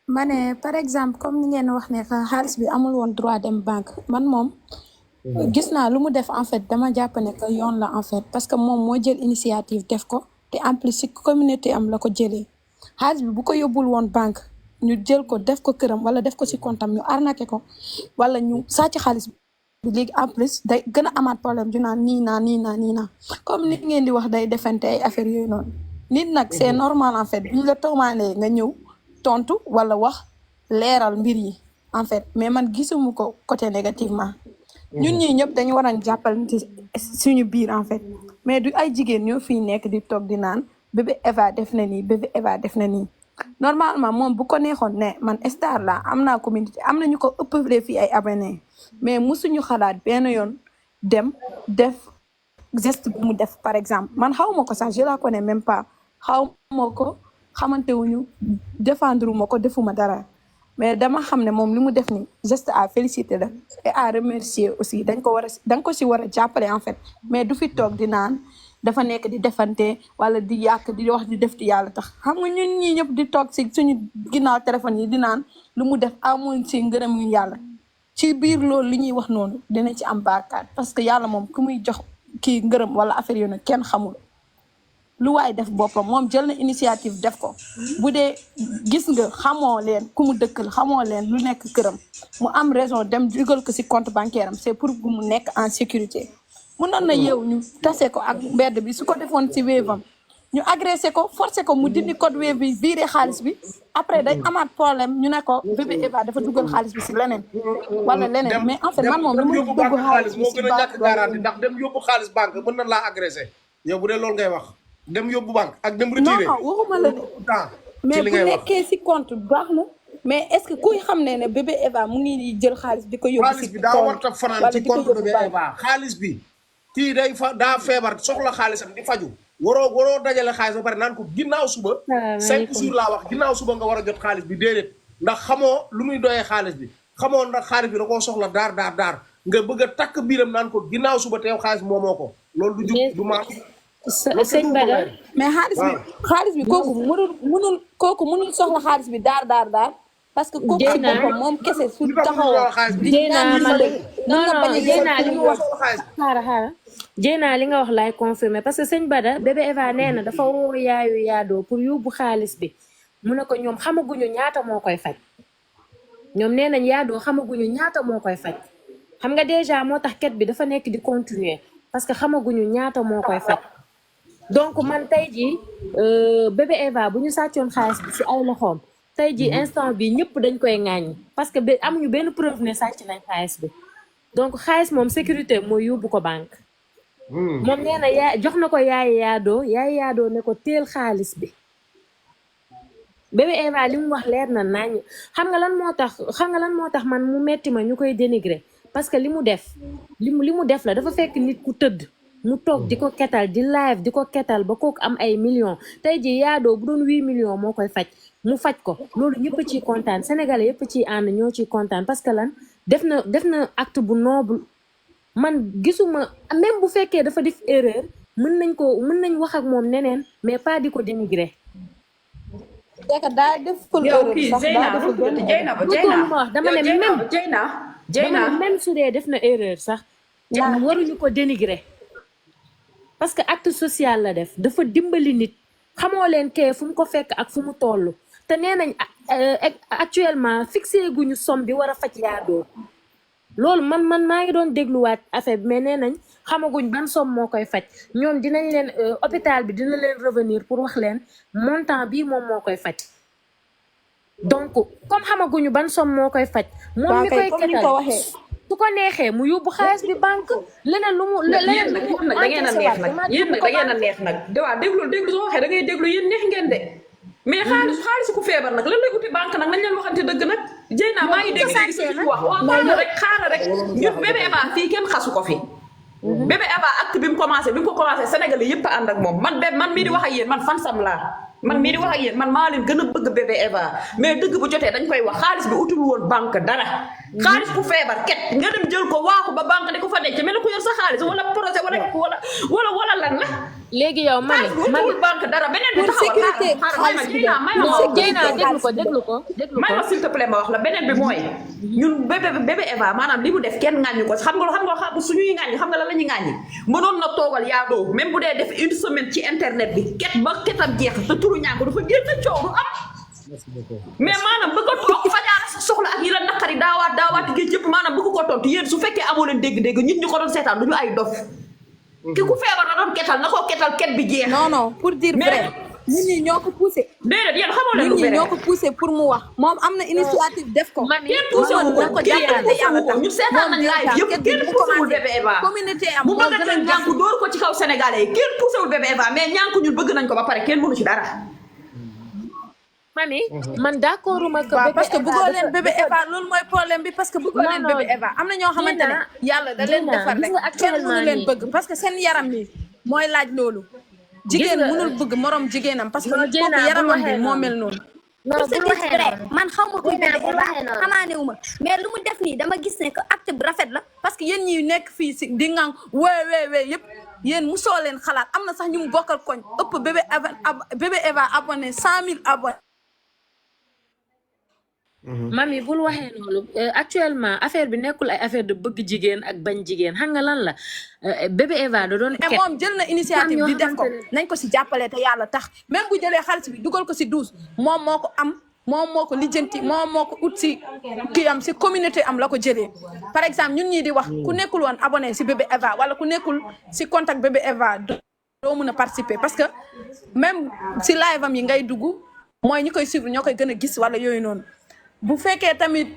ma ne par exemple comme ni ngeen wax ne que xaalis bi amul woon droit dem banque man moom gis naa lu mu def en fait dama jàpp ne que yoon la en fait parce que moom moo jël initiative def ko te en plus si communauté am la ko jëlee xaalis bi bu ko yóbbul woon banque ñu jël ko def ko këram wala def ko si comptam ñu arnaqué ko wala ñu sàcc xaalis bi léegi en plus day gën a amaat problème du naan nii naa comme nit ngeen di wax day defante ay affaires yooyu noonu nit nag c'est normal en fait bu ñu la toomaanee nga ñëw tontu wala wax leeral mbir yi en fait mais man gisuma ko côté négativement ñun ñii ñëpp dañu war a jàppalante suñu biir en fait mais du ay jigéen ñoo fii nekk di toog di naan bébé Eva def na nii bébé Eva def na nii normalement moom bu ko neexoon ne man star la am naa communauté am na ñu ko ëppale fii ay abonnés mais musuñu xalaat benn yoon dem def geste bu mu def par exemple man xaw ma ko sax je la connais même pas xaw ma ko xamante wuñu défendre ma ko defuma dara mais dama xam ne moom li mu def ni geste à féliciter la et à remercier aussi dañ ko war a da nga ko si war a jàppale en fait mais du fi toog di naan dafa nekk di defante wala di yàq di wax di def di yàlla tax xam nga ñun ñii ñëpp di toog si suñu ginnaaw téléphone yi di naan lu mu def amul si ngërëm yu yàlla ci biir loolu li ñuy wax noonu dina ci am baakaar parce que yàlla moom ku muy jox kii ngërëm wala affaire yoonu kenn xamul lu waay def boppam moom jël na initiative def ko bu dee gis nga xamoo leen ku mu dëkkal xamoo leen lu nekk këram mu am raison dem dugal ko ci compte bancaire am c'est pour que mu nekk en sécurité mënoon na yeew ñu tase ko ak mbedd bi su ko defoon ci Wave am ñu agressé ko forcé ko mu dindi code Wave bi viré xaalis bi après day amaat problème ñu ne ko bébé Eva dafa dugal xaalis bi ci leneen wala leneen mais en fait man moom dem dama yóbbu dugg banque xaalis xaalis bi moo ci gën a ñàkk banque garanti ndax dem yóbbu xaalis banque mën na laa agressé yow bu dee loolu ngay wax dem yóbbu banque ak dem non retiré non waxuma la de temps ci mais li bu ngay wax nekkee ci compte baax na mais est-ce que kuy xam ne bébé Eva mu ngi jël xaalis di ko yóbbu xaalis ci bi daa compte warta fanaan wala ci di ko compte yóbbu bébé banque Eva xaalis bi kii day daa feebar soxla xaalisam di faju waroo dajale xaalis ba pare naan ko ginnaaw suba 5 jours laa wax ginnaaw suba nga war a jot xaalis bi déedéet ndax xamoo lu muy doyee xaalis bi xamoo ndax xaalis bi da koo soxla daar nga bëgg a takk biiram naan ko ginnaaw suba teew xaalis bi moomoo ko loolu du jub du maam sëñ Bada mais xaalis bi kooku mënul soxla xaalis bi daar parce que kooku ci boppam moom kese su taxawoo Dieyna man de non Dieyna li mu wax xaaral Dieyna li nga wax laay confirmer parce que sëñ Bada bébé Eva nee na dafa woo yaayu yaadoo pour yóbbu xaalis bi mu ne ko ñoom xamaguñu ñaata moo koy faj ñoom nee nañ yaadoo xamaguñu ñaata moo koy faj xam nga déjà moo tax ket bi dafa nekk di continuer parce que xamaguñu ñaata moo koy faj donc man tey jii bébé Eva bu ñu sàccoon xaalis bi ci ay loxoom tey jii instant bi ñëpp dañ koy ŋàññi parce que amuñu benn preuve ne sàcc nañ xaalis bi donc xaalis moom sécurité mooy yóbbu ko banque moom nee na jox na ko yaay yaadoo ne ko teel xaalis bi bébé Eva li mu wax leer na nañ xam nga lan moo tax man mu metti ma ñu koy dénigrer parce que li mu def la dafa fekk nit ku tëdd mu toog di ko ketal di live di ko ketal ba kooku am ay millions tey ji yaadoo bu doon 8 millions moo koy faj mu faj ko loolu ñëpp ciy kontaan sénégalais yëpp ciy ànd ñoo ciy kontaan parce que lan def na acte bu noble man gisuma même bu fekkee dafa def erreur mën nañ wax ak moom neneen mais pas di ko dénigrer daa def yow kii Dieyna même su dee def na erreur sax waruñu ko dénigrer parce que acte social la def dafa dimbali nit xamoo leen kee fu mu ko fekk ak fu mu toll te nee nañ actuellement fixé guñu somme bi war a faj yaadoo loolu man maa ngi doon dégluwaat affaire bi mais nee nañ xamaguñ ban somme moo koy faj ñoom dinañ leen hôpital bi dina leen revenir pour wax leen montant bii moom moo koy faj donc comme xamaguñu ban somme moo koy faj moom mi koy ketal su ko neexee mu yóbbu xaalis bi banque leneen lu mu leneen nag da ngeen a neex nag yéen nag da ngeen a neex nag waaw déglu soo waxee da ngay déglu yéen neex ngeen de mais xaalis ku feebar nag lan lay uti banque nag nañ leen waxante dëgg nag Dieyna maa ngi dégg léegi suñu wax waaw xaaral rek ñun bébé Eva fii kenn xasu ko fi bébé Eva acte bi mu ko commencé Sénégalais yëpp a ànd ak moom man mii di wax ak yéen man fan sam laa man mii di wax ak yéen man maa leen gën a bëgg bébé Eva mais dëgg bu jotee dañ koy wax xaalis bi utul woon banque dara xaalis ku feebar ket nga dem jël ko waaxu ba banque di ko fa denc mel na ku yor sa xaalis wala projet wala lan la léegi yow mami xaalis banque dara beneen bi taxawal sécurité xaaral may ma Dieyna déglu ko may ma s'il te plaît ma wax la beneen bi mooy ñun bébé Eva maanaam li mu def kenn ŋàññi ko xam nga suñuy ŋàññi xam nga lan la ñuy ŋàññi mënoon na toogal yaadoo même bu dee def une semaine ci internet bi ket ba ketam jeex te turu ñànk dafa génn coow du am mais maanaam bëgg a toog fajaara sa soxla ak yi la naqari daawaat géej yëpp maanaam bëgg ko tontu yéen su fekkee amoo leen dégg-dégg nit ñu ko doon seetaan duñu ay dof ki ku feebar na doon ketal na ko ketal ket bi jeex non pour dire vrai nit ñi ñoo ko poussé déedéet yéen xamoo leen lu nit ñi ñoo ko poussé pour mu wax moom am na initiative def ko kenn poussé wu ko ñu seetaan nañ live yëpp kenn poussé wul bébé Eva communauté am bu bëggatee ñànku dóor ko ci kaw sénégalais yi kenn poussé wul bébé Eva mais ñànku ñun bëgg nañ ko ba pare kenn mënu ci dara mami man d'accorduma que parce que bëggoo leen bébé Eva loolu mooy problème bi parce que bëggoo leen bébé Eva am na ñoo xamante ne yàlla da leen defar rek kenn mënu leen bëgg parce que seen yaram bi mooy laaj loolu jigéen mënul bëgg morom jigéenam parce que kooku yaramam bi moo mel noonu pour se dire vrai man xaw ma ko bébé Eva xamaa ne wu ma mais lu mu def nii dama gis ne que acte bu rafet la parce que yéen ñi nekk fii si di ngang wee yëpp yéen musoo leen xalaat am na sax ñu mu bokkal koñ ëpp bébé Eva abonné 100 000 abonné mami bul waxee loolu actuellement affaire bi nekkul ay affaire de bëgg jigéen ak bañ jigéen xam nga lan la bébé Eva da doon mais moom jël na initiative di def ko nañ ko si jàppale te yàlla tax même bu jëlee xaalis bi dugal ko si 12 moom moo ko am moom moo ko lijjanti moom moo ko ut si kii am si communauté am la ko jëlee par exemple ñun ñii di wax ku nekkul woon abonné si bébé Eva wala ku nekkul si contact bébé Eva doo mën a participer parce que même si live am yi ngay dugg mooy ñi koy suivre ñoo koy gën a gis wala yooyu noonu bu fekkee tamit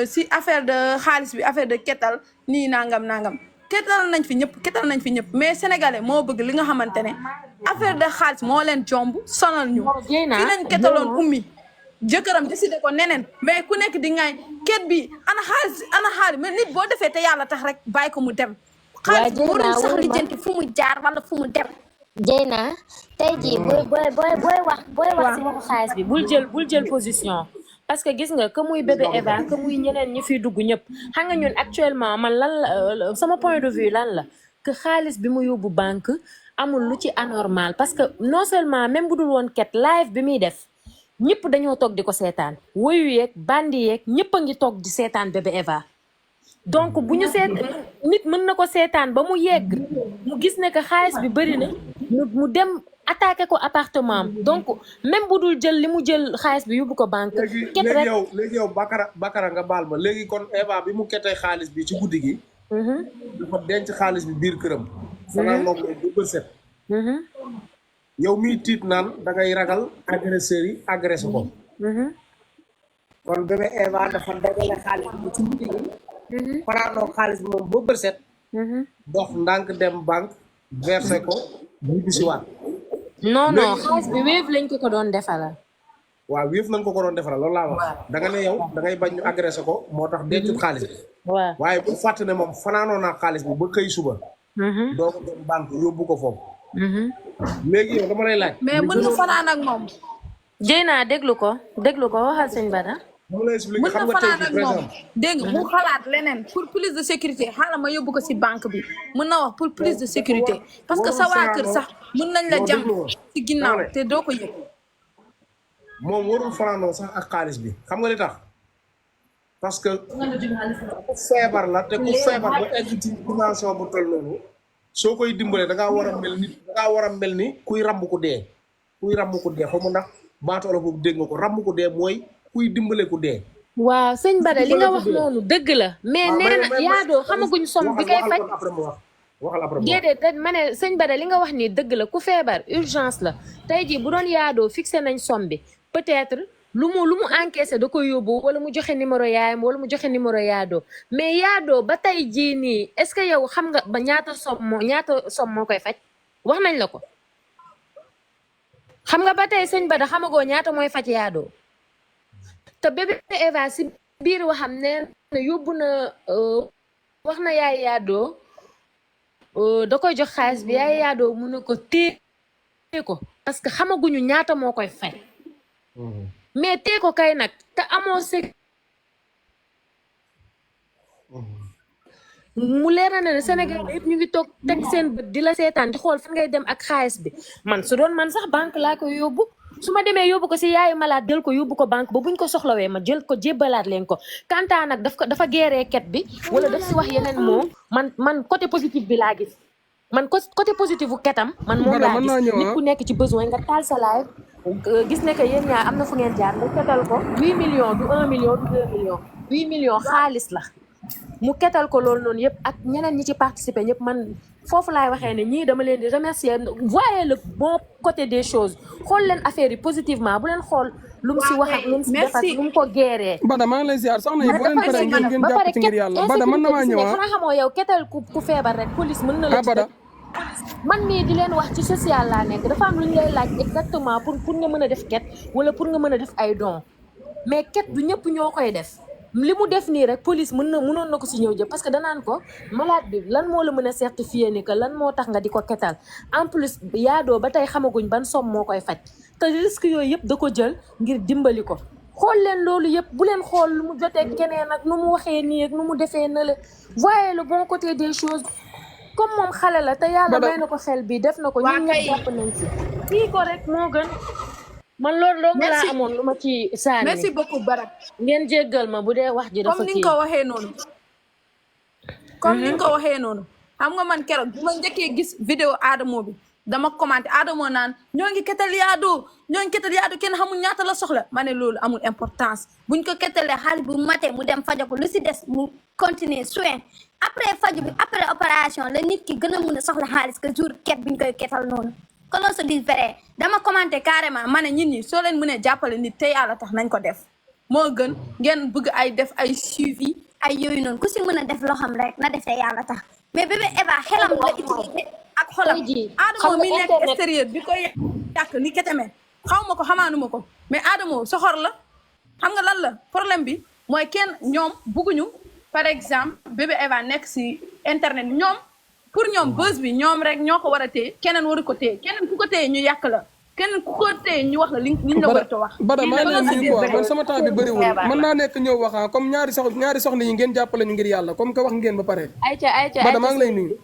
si affaire de xaalis bi affaire de ketal nii nangam ketal nañ fi ñëpp mais sénégalais moo bëgg li nga xamante ne affaire de xaalis moo leen jomb sonal ñu fi nañ ketaloon ummi jëkkëram décidé ko neneen mais ku nekk di ngaay ket bi ana xaalis mais nit boo defee te yàlla tax rek bàyyi ko mu dem xaalis bi warul sax lijjanti fu mu jaar wala fu mu dem Dieyna tey jii booy wax si waxu xaalis bi bul jël position parce que gis nga que muy bébé Eva que muy ñeneen ñi fiy dugg ñëpp xam nga ñun actuellement man lan la sama point de vue lan la que xaalis bi mu yóbbu banque amul lu ci anormal parce que non seulement même bu dul woon ket live bi muy def ñëpp dañoo toog di ko seetaan woyu yeeg bandi yeeg ñëpp a ngi toog di seetaan bébé Eva donc bu ñu nit mën na ko seetaan ba mu yegg mu gis ne que xaalis bi bëri na mu dem attaqué ko appartement am donc même bu dul jël li mu jël xaalis bi yóbbu ko banque. ket rek léegi yow Bakara nga baal ma léegi kon Eva bi mu ketee xaalis bi ci guddi gi. dafa denc xaalis bi biir këram. fanaan moom mooy bu set. yow miy tiit naan da ngay ragal agresseurs yi agressé ko. kon bébé Eva dafa dajale xaalis bi ci guddi gi. fanaanoo xaalis bi moom ba bët set. dox ndànk dem banque versé ko ñibbisiwaat. non xaalis bi Wave lañ ko doon defalal. waaw Wave nañ ko doon defalal loolu laa wax. da nga ne yow da ngay bañ ñu agressé ko moo tax dencut xaalis bi. waaw waaye bu fàtte ne moom fanaanoo naa xaalis bi ba xëy suba. doo ko dem banque yóbbu ko foofu. léegi yow dama lay laaj. mais mën na fanaan ak moom. Dieyna déglu ko waxal sëñ Bada. mën na fanaan ak moom dégg nga mu xalaat leneen pour plus de sécurité xaaral ma yóbbu ko si banque bi mën na wax pour plus de sécurité parce que sa waa kër sax mën nañ la jam si ginnaaw te doo ko yëg. moom warul fanaanoo sax ak xaalis bi xam nga li tax parce que ku feebar la te ku feebar ba egg ci dimension bu toll noonu soo koy dimbalee da ngaa war a mel ni kuy ramb ku dee xaw ma ndax baatu olof boobu dégg nga ko ramb ku dee mooy kuy dimbale ku dee. waaw sëñ Bada li nga wax noonu dëgg la mais nee na yaadoo xamaguñ som bi koy faj déedéet ma ne sëñ Bada li nga wax nii dëgg la ku feebar urgence la tey jii bu doon yaadoo fixé nañ som bi peut-être lu mu encaissé da koy yóbbu wala mu joxe numéro yaayam wala mu joxe numéro yaadoo mais yaadoo ba tey jii nii est-ce que yow xam nga ba ñaata som moo koy faj wax nañ la ko xam nga ba tey sëñ Bada xamagoo ñaata mooy faj yaadoo te bébé Eva si biir waxam nee na yóbbu na wax na yaay yaadoo da koy jox xaalis bi yaay yaadoo mun na ko téye ko parce que xamaguñu ñaata moo koy fay mais téye ko kay nag te amoo mu leer na ne Sénégal yëpp ñu ngi toog teg seen bët di la seetaan di xool fan ngay dem ak xaalis bi man su doon man sax banque laa koy yóbbu su ma demee yóbbu ko si yaayu malade jël ko yóbbu ko banque ba buñ ko soxlawee ma jël ko jébbalaat leen ko kantaa nag dafa geeree ket bi wala daf si wax yeneen moo man côté positif bi laa gis man côté positif bu ketam man moom laa gis nit ku nekk ci besoin nga taal sa live gis ne que yéen ñaar am na fu ngeen jaar nga ketal ko 8 millions du 1 million du 2 millions 8 millions xaalis la mu ketal ko loolu noonu yëpp ak ñeneen ñi ci participer ñëpp man foofu laay waxee ne ñii dama leen di remercier voyez le bon côté des choses xool leen affaire yi positivement bu leen xool lu mu si wax ak lu mu si def ak lu mu ko geeree Bada maa ngi lay ziar soxna yi boo leen paree ngeen jàpp ci ngir yàlla Bada mën na maa ñëw xanaa xamoo yow ketal ku feebar rek police mën na la Bada man mii di leen wax ci social laa nekk dafa am lu ñu lay laaj exactement pour nga mën a def ket wala pour nga mën a def ay dons mais ket du ñëpp ñoo koy def li mu def nii rek police mënoon na ko si ñëw jëpp parce que danaan ko malade bi lan moo la mën a certifier ni que lan moo tax nga di ko ketal en plus yaadoo ba tey xamaguñ ban somme moo koy faj te risque yooyu yëpp da ko jël ngir dimbali ko xool leen loolu yëpp bu leen xool lu mu jotee keneen ak nu mu waxee nii ak nu mu defee na la voyez le bon côté des choses comme moom xale la te yàlla may na ko xel bi def na ko ñun ñëpp jàpp nañ si kii ko rek moo gën man loolu dong laa amoon lu ma ci saani merci beaucoup Barak ngeen jéggal ma bu dee wax ji dafa comme ni nga ko waxee noonu comme ni nga ko waxee noonu xam nga man keroog bi ma njëkkee gis vidéo Adamo bi dama commenté Adamo naan ñoo ngi ketal yaadu kenn xamul ñaata la soxla ma ne loolu amul importance buñ ko ketalee xaalis bu matee mu dem fajo ko lu si des mu continuer soin après faju bi après opération la nit ki gën a mun a soxla xaalis que jour ket biñ koy ketal noonu que l'on se dise vrai dama commenté carrément ma ne ñit ñi soo leen mënee jàppale nit te yàlla tax nañ ko def moo gën ngeen bëgg ay def ay suivi ay yooyu noonu ku si mën a def loo xam rek na defee yàlla tax mais bébé Eva xelam la utilisé ak xolam Adamo mi nekk extérieur bi koy yàq ni keteme xaw ma ko xamaanuma ko mais Adamo soxor la xam nga lan la problème bi mooy kenn ñoom bugguñu par exemple bébé Eva nekk si internet ñoom pour ñoom buzz bi ñoom rek ñoo ko war a téye keneen waru ko téye keneen ku ko téye ñu yàq la keneen ku ko téye ñu wax la liñ la war a wax. Bada maa ngi leen di quoi man sama temps bi bëriwul mën naa nekk ñëw wax comme ñaari soxna yi ngeen jàppale ñu ngir yàlla comme que wax ngeen ba pare. ayca Bada maa ngi lay nuyu.